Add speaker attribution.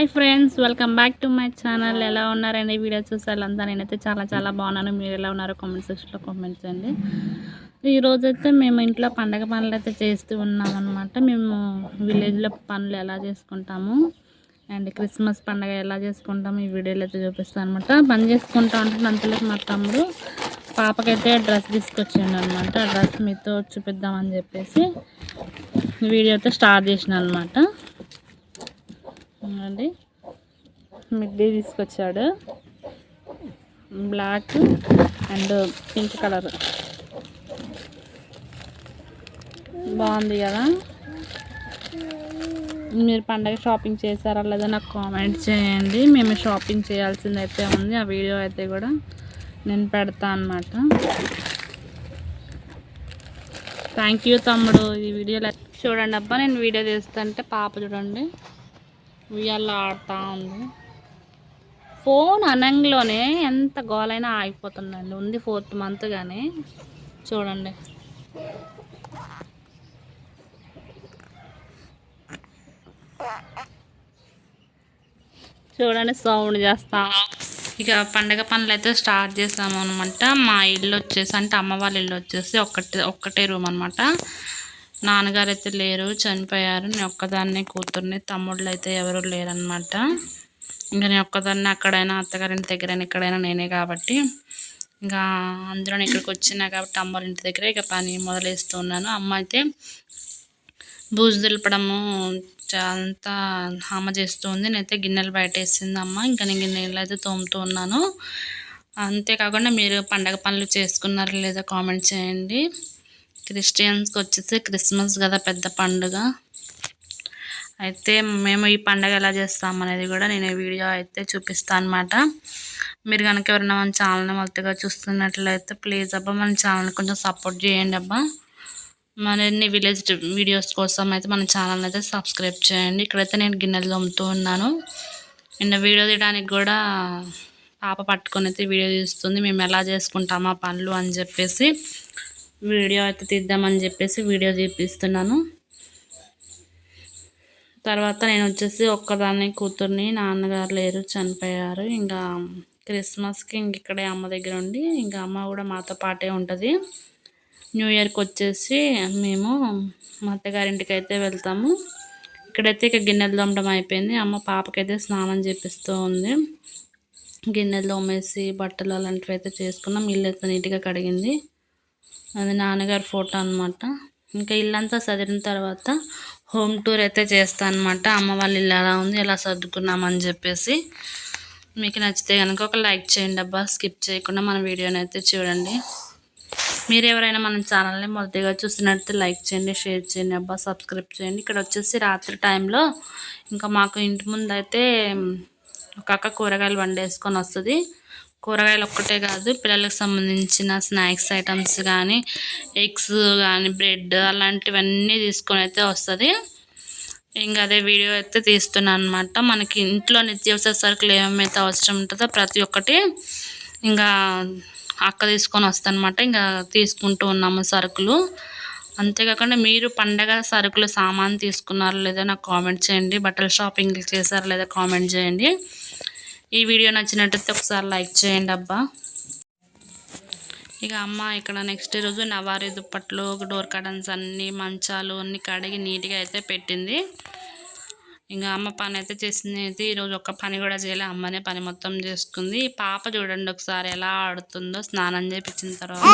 Speaker 1: Hi friends, welcome back to my channel. ఎలా ఉన్నారండి? Video చూసారంతా నేనైతే చాలా బాగున్నాను. మీరు ఎలా ఉన్నారో కామెంట్ సెక్షన్లో కామెంట్ చేయండి. ఈరోజైతే మేము ఇంట్లో పండగ పనులు అయితే చేస్తూ ఉన్నాం అనమాట. మేము విలేజ్లో పనులు ఎలా చేసుకుంటాము అండ్ క్రిస్మస్ పండుగ ఎలా చేసుకుంటాము ఈ వీడియోలో అయితే చూపిస్తాను అనమాట. పని చేసుకుంటా ఉంటే అంతలోకి మా తమ్ముడు పాపకైతే డ్రెస్ తీసుకొచ్చిండు అనమాట. ఆ డ్రెస్ మీతో చూపిద్దామని చెప్పేసి వీడియో అయితే స్టార్ట్ చేసిన అనమాట. అండి మిడ్డీ తీసుకొచ్చాడు, బ్లాక్ అండ్ పింక్ కలర్ బాగుంది కదా. మీరు పండగ షాపింగ్ చేశారా లేదా నాకు కామెంట్ చేయండి. మేము షాపింగ్ చేయాల్సిందైతే ఉంది. ఆ వీడియో అయితే కూడా నేను పెడతా అన్నమాట. థ్యాంక్ యూ తమ్ముడు. ఈ వీడియోలో చూడండి అబ్బా, నేను వీడియో తీస్తుంటే పాప చూడండి ఉయ్యాల్లో ఆడుతూ ఉంది. ఫోన్ అనంలోనే ఎంత గోలైనా ఆగిపోతుందండి. ఉంది 4th మంత్ కానీ చూడండి. చూడండి సౌండ్ చేస్తా. ఇక పండగ పనులు అయితే స్టార్ట్ చేసాము అనమాట. మా ఇల్లు వచ్చేసి అంటే అమ్మ వాళ్ళ ఇల్లు వచ్చేసి ఒక్కటే రూమ్ అనమాట. నాన్నగారు అయితే లేరు, చనిపోయారు. నేను ఒక్కదాన్నే కూతుర్ని, తమ్ముళ్ళు అయితే ఎవరు లేరనమాట. ఇంకా నేను ఒక్కదాన్ని అక్కడైనా అత్తగారింటి దగ్గరైనా ఎక్కడైనా నేనే కాబట్టి ఇంకా అందులో ఇక్కడికి వచ్చినా కాబట్టి అమ్మ ఇంటి దగ్గర ఇక పని మొదలేస్తూ ఉన్నాను. అమ్మ అయితే బూజు దులపడము అంతా అమ్మ చేస్తూ ఉంది. నేనైతే గిన్నెలు బయట వేసింది అమ్మ. ఇంకా నేను గిన్నెలు అయితే తోముతూ ఉన్నాను. అంతేకాకుండా మీరు పండగ పనులు చేసుకున్నారో లేదో కామెంట్ చేయండి. క్రిస్టియన్స్కి వచ్చేసి క్రిస్మస్ కదా పెద్ద పండుగ. అయితే మేము ఈ పండుగ ఎలా చేస్తామనేది కూడా నేను ఈ వీడియో అయితే చూపిస్తాను అనమాట. మీరు కనుక ఎవరైనా మన ఛానల్ని మొదటిగా చూస్తున్నట్లయితే ప్లీజ్ అబ్బా మన ఛానల్ని కొంచెం సపోర్ట్ చేయండి అబ్బా. మరిన్ని విలేజ్ వీడియోస్ కోసం అయితే మన ఛానల్ని అయితే సబ్స్క్రైబ్ చేయండి. ఇక్కడైతే నేను గిన్నెలు తోముతూ ఉన్నాను. నిన్న వీడియో తీయడానికి కూడా పాప పట్టుకొని అయితే వీడియో తీస్తుంది. మేము ఎలా చేసుకుంటామా పనులు అని చెప్పేసి వీడియో అయితే తీద్దామని చెప్పేసి వీడియో చూపిస్తున్నాను. తర్వాత నేను వచ్చేసి ఒక్కదాన్ని కూతుర్ని, నాన్నగారు లేరు, చనిపోయారు. ఇంకా క్రిస్మస్కి ఇక్కడే అమ్మ దగ్గర ఉండి ఇంకా అమ్మ కూడా మాతో పాటే ఉంటుంది. న్యూ ఇయర్కి వచ్చేసి మేము మా అత్తగారింటికి అయితే వెళ్తాము. ఇక్కడైతే ఇక గిన్నెలు తోమడం అయిపోయింది. అమ్మ పాపకైతే స్నానం చేపిస్తూ ఉంది. గిన్నెలు తోమేసి బట్టలు అలాంటివి అయితే చేసుకున్నాం. ఇల్లు అయితే నీట్గా కడిగింది. అది నాన్నగారి ఫోటో అనమాట. ఇంకా ఇల్లంతా సదిరిన తర్వాత హోమ్ టూర్ అయితే చేస్తాను అనమాట. అమ్మ వాళ్ళ ఇల్లు ఎలా ఉంది, ఎలా సర్దుకున్నామని చెప్పేసి. మీకు నచ్చితే కనుక ఒక లైక్ చేయండి అబ్బా, స్కిప్ చేయకుండా మన వీడియోని అయితే చూడండి. మీరు ఎవరైనా మన ఛానల్ని మొదటిగా చూసినట్టు లైక్ చేయండి, షేర్ చేయండి అబ్బా, సబ్స్క్రైబ్ చేయండి. ఇక్కడ వచ్చేసి రాత్రి టైంలో ఇంకా మాకు ఇంటి ముందు అయితే ఒక అక్క కూరగాయలు వండేసుకొని వస్తుంది. కూరగాయలు ఒక్కటే కాదు, పిల్లలకు సంబంధించిన స్నాక్స్ ఐటమ్స్ కానీ, ఎగ్స్ కానీ, బ్రెడ్ అలాంటివన్నీ తీసుకొని అయితే వస్తుంది. ఇంకా అదే వీడియో అయితే తీస్తున్నాను అనమాట. మనకి ఇంట్లో నిత్యావసర సరుకులు ఏమైతే అవసరం ఉంటుందో ప్రతి ఒక్కటి ఇంకా అక్క తీసుకొని వస్తానమాట. ఇంకా తీసుకుంటూ ఉన్నాము సరుకులు. అంతేకాకుండా మీరు పండగ సరుకులు సామాన్ తీసుకున్నారో లేదో నాకు కామెంట్ చేయండి. బట్టల షాపింగ్ చేశారో లేదో కామెంట్ చేయండి. ఈ వీడియో నచ్చినట్టయితే ఒకసారి లైక్ చేయండి అబ్బా. ఇక అమ్మ ఇక్కడ నెక్స్ట్ రోజు నవారీ దుప్పట్లు, డోర్ కర్టన్స్ అన్నీ, మంచాలు అన్నీ కడిగి నీట్గా అయితే పెట్టింది. ఇంకా అమ్మ పని అయితే చేసింది. అయితే ఈరోజు ఒక్క పని కూడా చేయలే, అమ్మనే పని మొత్తం చేసుకుంది. పాప చూడండి ఒకసారి ఎలా ఆడుతుందో స్నానం చేయించిన తర్వాత.